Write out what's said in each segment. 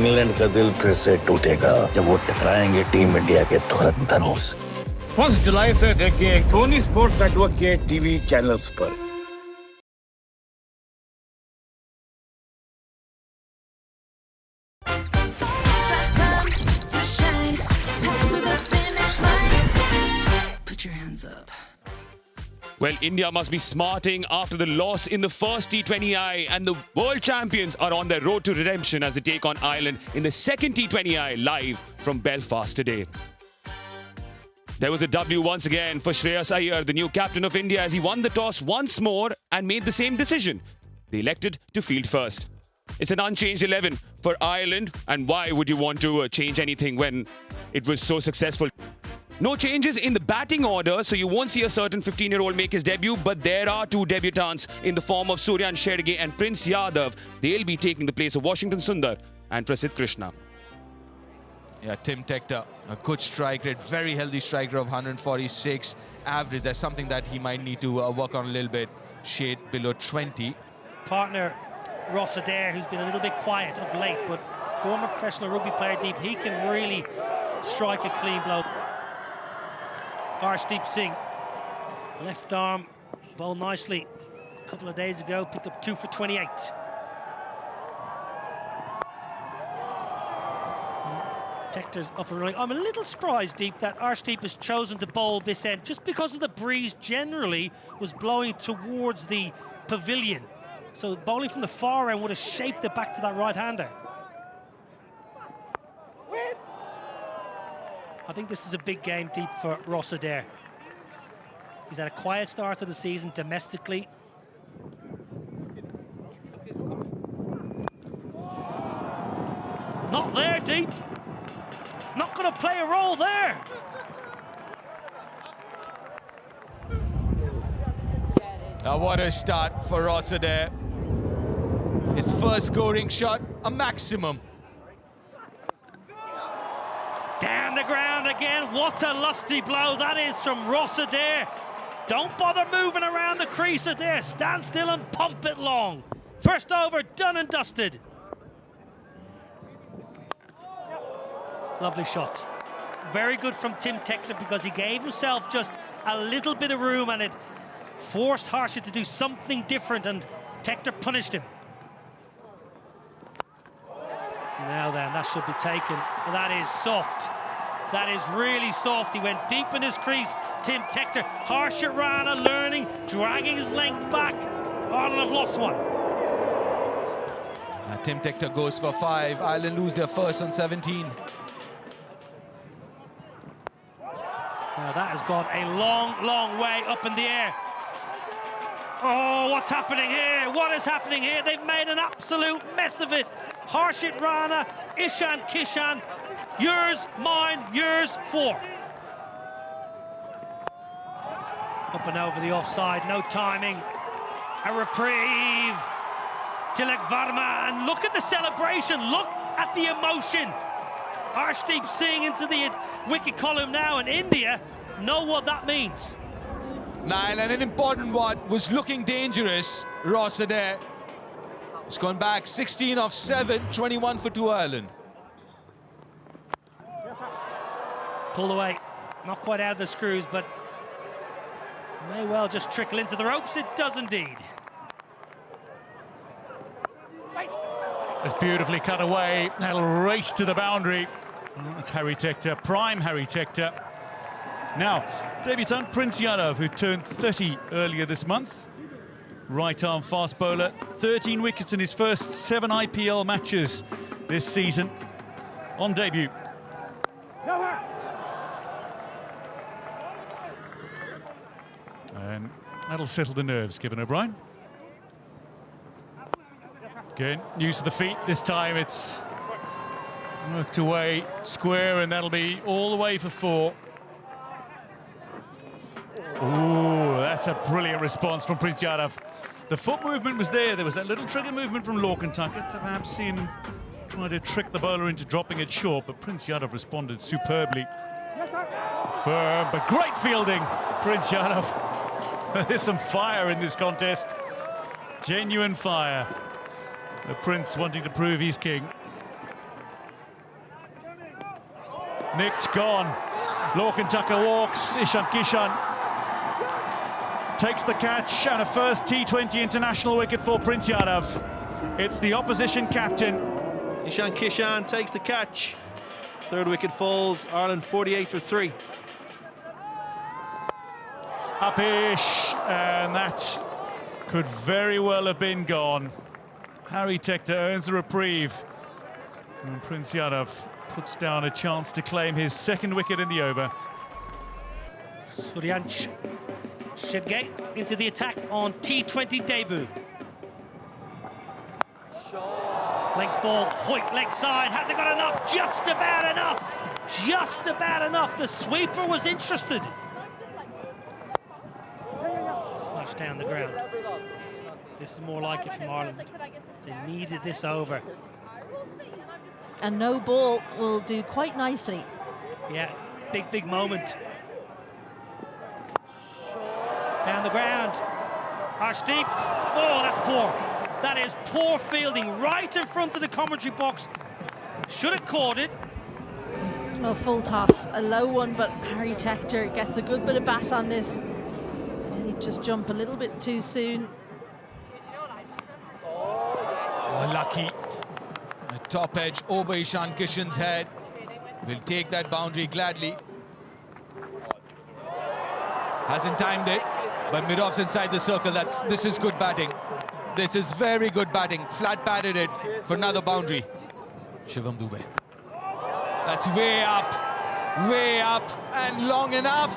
England का दिल फिर से टूटेगा जब वो टकराएंगे टीम इंडिया के धुरंधरों से। 1 जुलाई से देखिए सोनी स्पोर्ट्स नेटवर्क के टीवी चैनल्स पर। Put your hands up. Well, India must be smarting after the loss in the first T20I, and the world champions are on their road to redemption as they take on Ireland in the second T20I live from Belfast today. There was a W once again for Shreyas Iyer, the new captain of India, as he won the toss once more and made the same decision. They elected to field first. It's an unchanged 11 for Ireland, and why would you want to change anything when it was so successful? No changes in the batting order, so you won't see a certain 15-year-old make his debut, but there are two debutants in the form of Suryan Shergay and Prince Yadav. They'll be taking the place of Washington Sundar and Prasidh Krishna. Yeah, Tim Tector, a good strike rate, very healthy strike rate of 146 average. That's something that he might need to work on a little bit, shade below 20. Partner Ross Adair, who's been a little bit quiet of late, but former professional rugby player deep, he can really strike a clean blow. Harshdeep Singh, left arm, bowled nicely a couple of days ago, picked up 2 for 28. Tector's up and running. I'm a little surprised, Deep, that Harshdeep has chosen to bowl this end, just because of the breeze generally was blowing towards the pavilion. So bowling from the far end would have shaped it back to that right-hander. I think this is a big game, Deep, for Ross Adair. He's had a quiet start to the season domestically. Not there, Deep. Not going to play a role there. What a start for Ross Adair. His first scoring shot, a maximum. Down the ground again. What a lusty blow that is from Ross Adair. Don't bother moving around the crease, Adair. Stand still and pump it long. First over, done and dusted. Lovely shot. Very good from Tim Tector, because he gave himself just a little bit of room and it forced Harshit to do something different, and Tector punished him. Now then, that should be taken. That is soft. That is really soft. He went deep in his crease. Tim Tector, Harshit Rana learning, dragging his length back. Ireland have lost one. Tim Tector goes for 5. Ireland lose their first on 17. Now that has gone a long, long way up in the air. Oh, what's happening here? What is happening here? They've made an absolute mess of it. Harshit Rana, Ishan Kishan, yours, mine, yours, 4. Up and over the offside, no timing. A reprieve. Tilak Varma, and look at the celebration, look at the emotion. Harshdeep Singh into the wicket column now, and India know what that means. Nile, and an important one, was looking dangerous. Ross Adair has gone back 16 of 7, 21 for 2 Ireland. Pulled away, not quite out of the screws, but may well just trickle into the ropes. It does indeed. It's beautifully cut away. That'll race to the boundary. It's Harry Tector, prime Harry Tector. Now, debutant Prince Yadav, who turned 30 earlier this month. Right-arm fast bowler, 13 wickets in his first 7 IPL matches this season. On debut. And that'll settle the nerves, Kevin O'Brien. Again, use of the feet. This time it's worked away square, and that'll be all the way for 4. Ooh, that's a brilliant response from Prince Yadav. The foot movement was there. There was that little trigger movement from Lorcan Tucker to perhaps see him try to trick the bowler into dropping it short, but Prince Yadav responded superbly. Firm, but great fielding, Prince Yadav. There's some fire in this contest. Genuine fire. The Prince wanting to prove he's king. Nick's gone. Lorcan Tucker walks. Ishan Kishan takes the catch and a first T20 international wicket for Prince Yadav. It's the opposition captain. Ishan Kishan takes the catch. Third wicket falls. Ireland 48 for 3. Up-ish, and that could very well have been gone. Harry Tector earns a reprieve. And Prince Yadav puts down a chance to claim his second wicket in the over. Suryansh Shedgate into the attack on T20 debut. Length ball, Hoyt leg side, has it got enough? Just about enough. Just about enough. The sweeper was interested. Smash down the ground. This is more like it from Ireland. They needed this over. And no ball will do quite nicely. Yeah, big moment. Down the ground. Arshdeep. Oh, that's poor. That is poor fielding right in front of the commentary box. Should have caught it. Well, full toss, a low one, but Harry Tector gets a good bit of bat on this. Did he just jump a little bit too soon? Oh, lucky. A top edge over Ishan Kishan's head. Will take that boundary gladly. Hasn't timed it, but Mirov's inside the circle. This is good batting. This is very good batting. Flat batted it for another boundary. Shivam Dube. That's way up, and long enough.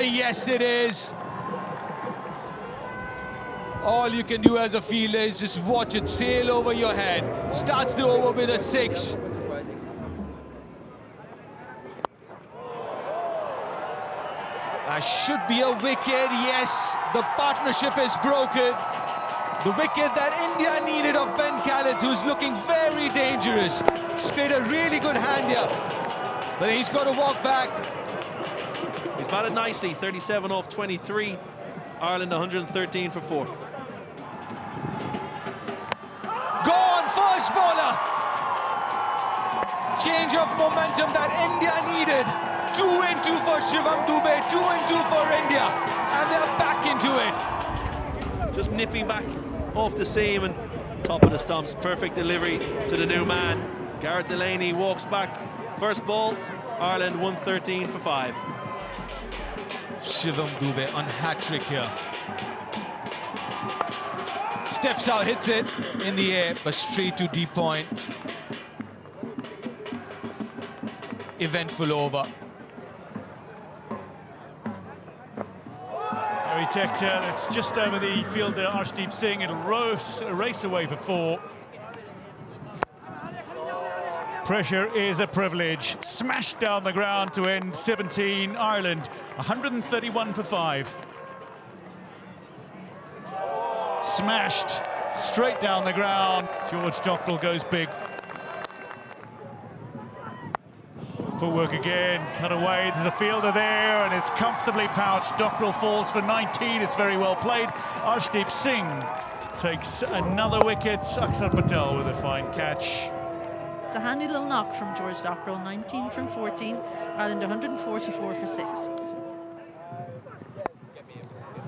Yes, it is. All you can do as a fielder is just watch it sail over your head. Starts the over with a 6. That should be a wicket. Yes, the partnership is broken. The wicket that India needed of Ben Khaled, who's looking very dangerous. He's played a really good hand here, but he's got to walk back. He's batted nicely, 37 off 23. Ireland 113 for 4. Gone, first bowler. Change of momentum that India needed. 2 and 2 for Shivam Dube, 2 and 2 for India, and they're back into it. Just nipping back off the seam and top of the stumps. Perfect delivery to the new man. Gareth Delaney walks back. First ball, Ireland 113 for 5. Shivam Dube on hat-trick here. Steps out, hits it in the air, but straight to deep point. Eventful over. Harry Tector, that's just over the fielder Arshdeep Singh. It'll race away for 4. Pressure is a privilege. Smashed down the ground to end 17. Ireland 131 for 5. Smashed straight down the ground. George Dockrell goes big. Footwork again, cut away, there's a fielder there and it's comfortably pouched. Dockrell falls for 19, it's very well played. Arshdeep Singh takes another wicket. Akshar Patel with a fine catch. It's a handy little knock from George Dockrell, 19 from 14. Ireland 144 for 6.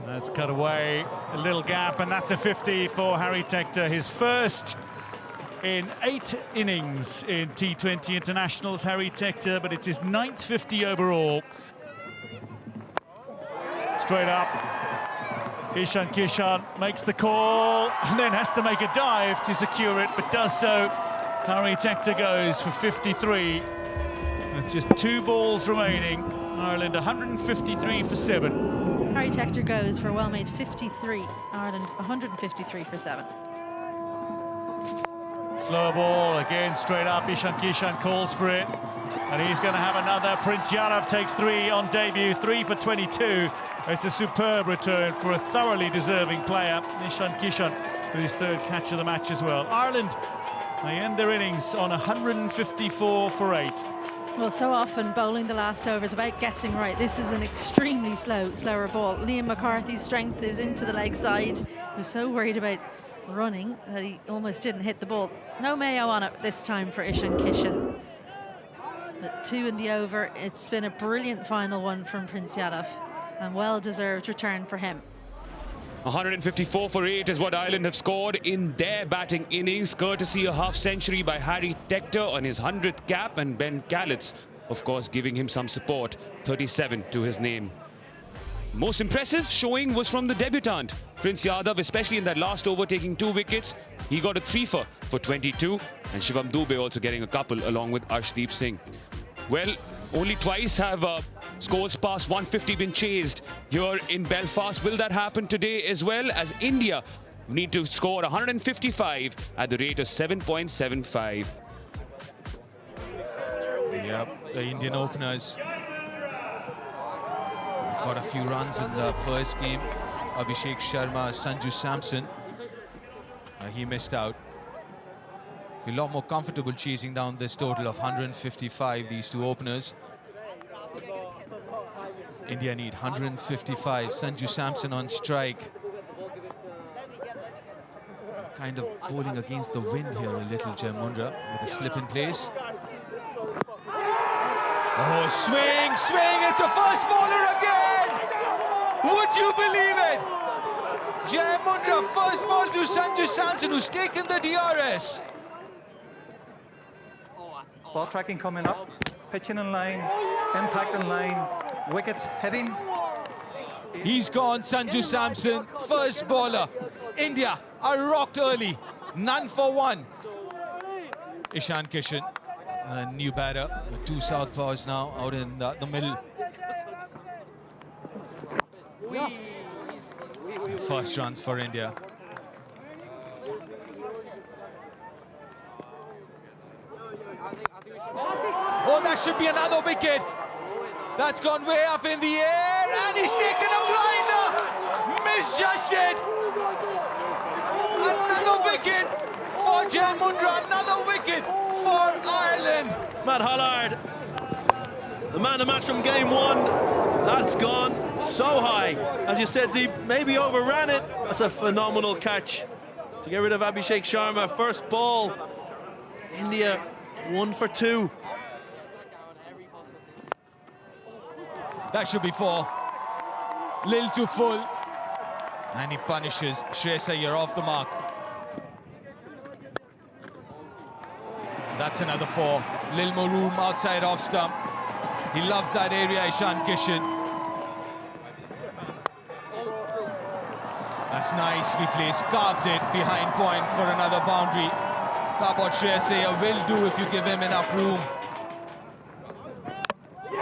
That's cut away, a little gap, and that's a 50 for Harry Tector, his first in 8 innings in T20 internationals, Harry Tector, but it's his 9th 50 overall. Straight up, Ishan Kishan makes the call and then has to make a dive to secure it, but does so. Harry Tector goes for 53 with just 2 balls remaining. Ireland 153 for 7. Harry Tector goes for a well-made 53. Ireland 153 for 7. Slow ball, again straight up, Ishan Kishan calls for it. And he's going to have another. Prince Yadav takes 3 on debut, 3 for 22. It's a superb return for a thoroughly deserving player. Ishan Kishan with his 3rd catch of the match as well. Ireland, they end their innings on 154 for 8. Well, so often bowling the last over is about guessing right. This is an extremely slower ball. Liam McCarthy's strength is into the leg side. He was so worried about running that he almost didn't hit the ball. No Mayo on it this time for Ishan Kishan. But 2 in the over. It's been a brilliant final one from Prince Yadav, and well-deserved return for him. 154 for 8 is what Ireland have scored in their batting innings, courtesy a half-century by Harry Tector on his 100th cap, and Ben Callitz, of course, giving him some support, 37 to his name. Most impressive showing was from the debutant, Prince Yadav, especially in that last over, taking 2 wickets. He got a 3-for 22, and Shivam Dube also getting a couple along with Arshdeep Singh. Well, only twice have scores past 150 been chased here in Belfast. Will that happen today as well, as India need to score 155 at the rate of 7.75? Yep, the Indian openers got a few runs in the first game. Abhishek Sharma, Sanju Samson, he missed out. A lot more comfortable chasing down this total of 155, these 2 openers. India need 155. Sanju Samson on strike. Kind of bowling against the wind here a little, Jai Mundra, with a slip in place. Oh, swing, swing, it's a fast bowler again! Would you believe it? Jai Mundra, first ball to Sanju Samson, who's taken the DRS. Ball tracking coming up, pitching in line, impact in line, wickets hitting. He's gone, Sanju Samson, first bowler. India are rocked early, none for 1. Ishan Kishan, a new batter, with 2 southpaws now out in the middle. First runs for India. Oh, that should be another wicket. That's gone way up in the air, and he's taken a blinder. Misjudged it. Another wicket for Jai Mundra, another wicket for Ireland. Matt Hollard, the man of the match from game 1, that's gone so high. As you said, Deep, maybe overran it. That's a phenomenal catch to get rid of Abhishek Sharma. First ball, India 1 for 2. That should be 4. Lil too full. And he punishes Shreyas Iyer off the mark. That's another 4. Lil more room outside off stump. He loves that area, Ishan Kishan. That's nicely placed. Carved it behind point for another boundary. That's what Shreyas Iyer will do if you give him enough room.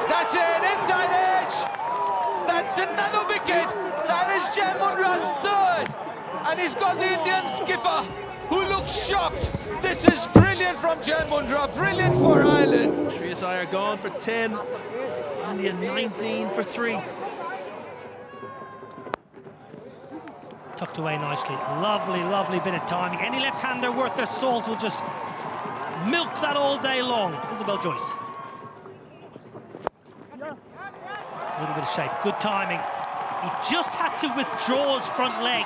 That's it, inside edge. That's another wicket. That is Jai Mundra's 3rd. And he's got the Indian skipper, who looks shocked. This is brilliant from Jai Mundra, brilliant for Ireland. Shreyas Iyer gone for 10. India 19 for 3. Tucked away nicely. Lovely, lovely bit of timing. Any left-hander worth their salt will just milk that all day long. Isabel Joyce. A little bit of shape. Good timing. He just had to withdraw his front leg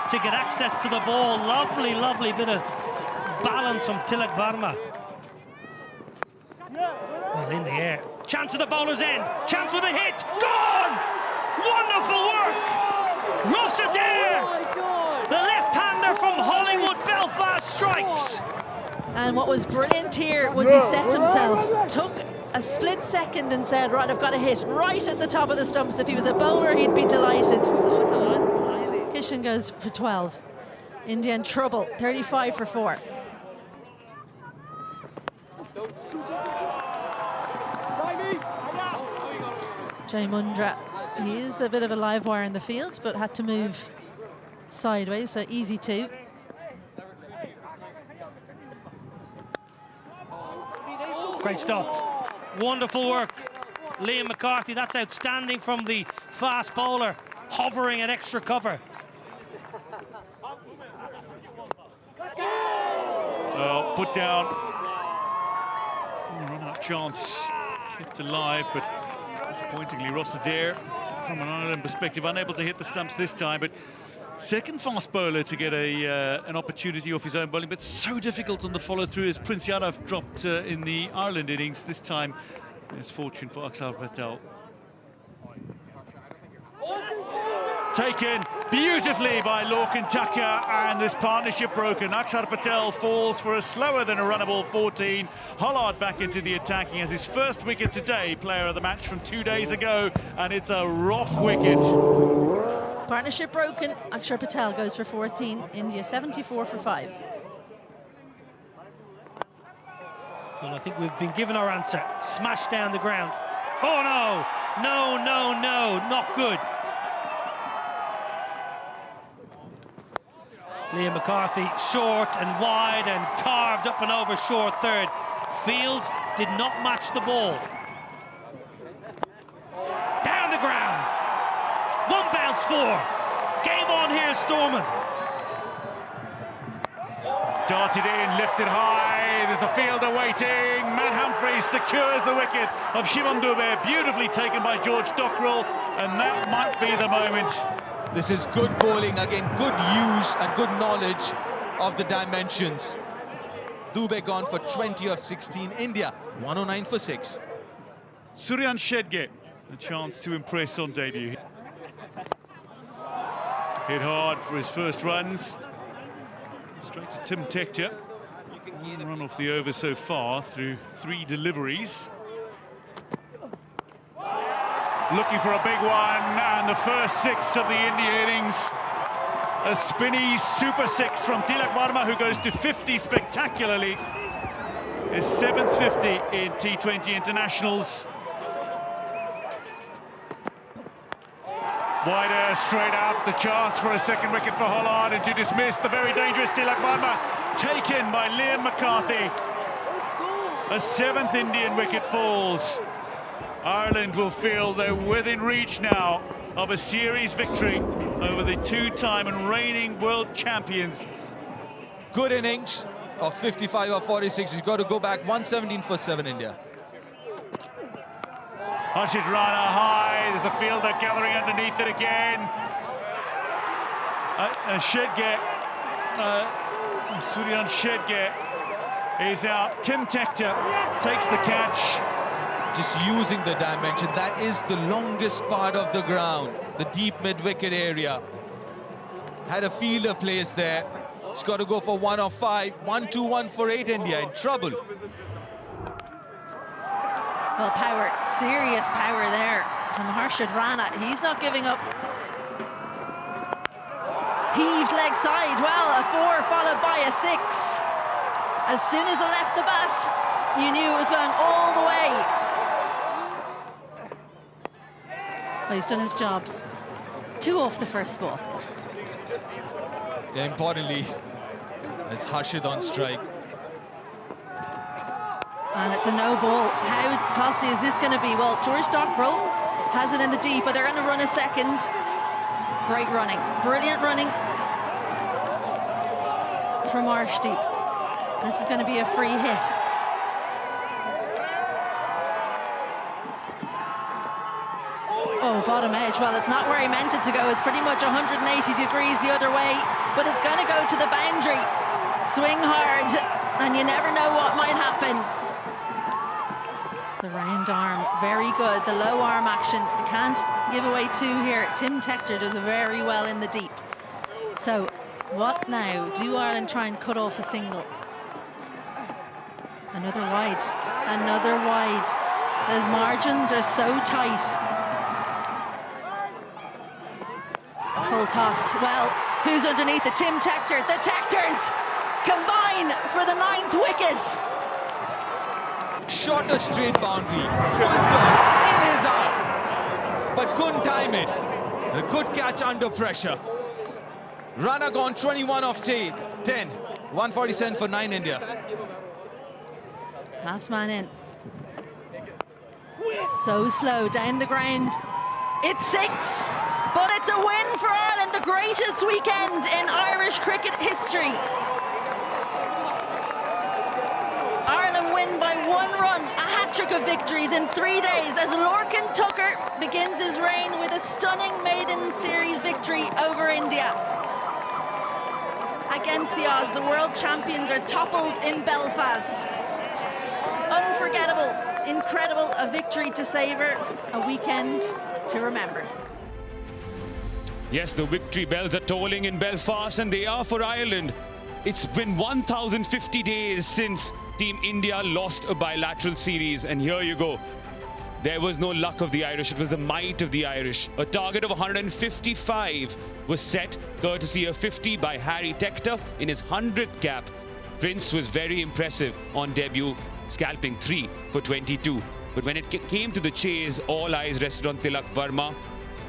to get access to the ball. Lovely, lovely bit of balance from Tilak Varma. Well, in the air. Chance at the bowler's end. Chance with a hit. Gone! Wonderful work! Ross Adair! The left-hander from Hollywood, Belfast strikes. And what was brilliant here was he set himself, took a split second and said, right, I've got a hit right at the top of the stumps. If he was a bowler, he'd be delighted. Kishan goes for 12. India in trouble, 35 for 4. Jai Mundra, he is a bit of a live wire in the field, but had to move sideways, so easy 2. Great stop. Wonderful work. Liam McCarthy, that's outstanding from the fast bowler, hovering at extra cover. Well, put down. Run out chance. Kept alive, but disappointingly, Ross Adair, from an Ireland perspective, unable to hit the stumps this time, but Second fast bowler to get an opportunity off his own bowling, but so difficult on the follow-through as Prince Yadav dropped in the Ireland innings. This time, misfortune for Akshar Patel. Taken beautifully by Lorcan Tucker, and this partnership broken. Akshar Patel falls for a slower than a runnable 14. Hollard back into the attacking as his first wicket today, player of the match from 2 days ago, and it's a rough wicket. Partnership broken. Akshar Patel goes for 14. India 74 for 5. Well, I think we've been given our answer. Smashed down the ground. Oh no! No, no, no, not good. Liam McCarthy short and wide and carved up and over short third. Field did not match the ball. Down the ground. One bounce, 4. Game on here, Stormont. Darted in, lifted high, there's a fielder waiting. Matt Humphreys secures the wicket of Shivam Dubey, beautifully taken by George Dockrell, and that might be the moment. This is good bowling, again, good use and good knowledge of the dimensions. Dubey gone for 20 of 16, India 109 for 6. Suryan Shedge, a chance to impress on debut. Hit hard for his first runs. Straight to Tim Tector. One run off the over so far through 3 deliveries. Looking for a big one, and the first 6 of the India innings. A spinny super 6 from Tilak Varma, who goes to 50 spectacularly. His 7th 50 in T20 internationals. Wider, straight up, the chance for a second wicket for Hollard, and to dismiss the very dangerous Tilak Varma, taken by Liam McCarthy. A 7th Indian wicket falls. Ireland will feel they're within reach now of a series victory over the 2-time and reigning world champions. Good innings of 55 or 46. He's got to go back 117 for 7, India. Harshit Rana high, there's a fielder gathering underneath it again. Shedge, Suryan Shedge is out. Tim Tector takes the catch. Just using the dimension, that is the longest part of the ground, the deep mid-wicket area. Had a fielder placed there. It's got to go for 1 of 5. 1-2-1 for 8, India in trouble. Well, power, serious power there from Harshit Rana. He's not giving up. Heaved leg side, well, a 4 followed by a 6. As soon as it left the bat, you knew it was going all the way. Well, he's done his job. 2 off the first ball. Yeah, importantly, it's Harshit on strike. And it's a no ball. How costly is this going to be? Well, George Dockrell has it in the deep, but they're going to run a second. Great running. Brilliant running from Arshdeep. This is going to be a free hit. Oh, bottom edge. Well, it's not where he meant it to go. It's pretty much 180 degrees the other way, but it's going to go to the boundary. Swing hard, and you never know what might happen. The round arm, very good. The low arm action, can't give away 2 here. Tim Tector does very well in the deep. So, what now? Do Ireland try and cut off a single? Another wide, another wide. Those margins are so tight. A full toss. Well, who's underneath it? Tim Tector. The Tectors combine for the 9th wicket. Shot a straight boundary, full toss in his arm, but couldn't time it. A good catch under pressure. Rana gone 21 off 10. 147 for 9, India. Last man in. So slow down the ground. It's 6, but it's a win for Ireland, the greatest weekend in Irish cricket history. Ireland win by 1 run, a hat-trick of victories in 3 days as Lorcan Tucker begins his reign with a stunning maiden series victory over India. against the odds. The world champions are toppled in Belfast. Unforgettable, incredible, a victory to savour, a weekend to remember. Yes, the victory bells are tolling in Belfast, and they are for Ireland. It's been 1,050 days since Team India lost a bilateral series, and here you go. There was no luck of the Irish, it was the might of the Irish. A target of 155 was set, courtesy of 50 by Harry Tector in his 100th cap. Prince was very impressive on debut, scalping 3 for 22. But when it came to the chase, all eyes rested on Tilak Varma.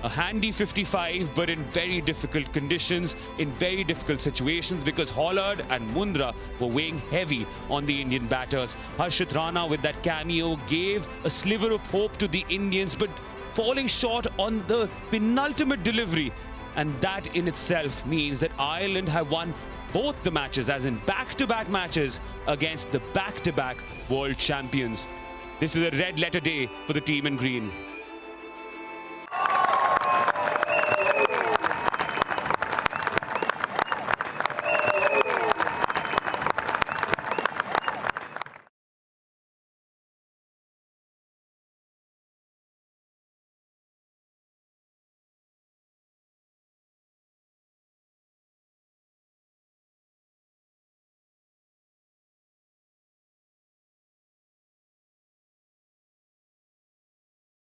A handy 55, but in very difficult conditions, in very difficult situations, because Hollard and Mundra were weighing heavy on the Indian batters. Harshit Rana with that cameo gave a sliver of hope to the Indians, but falling short on the penultimate delivery. And that in itself means that Ireland have won both the matches, as in back-to-back matches, against the back-to-back world champions. This is a red letter day for the team in green.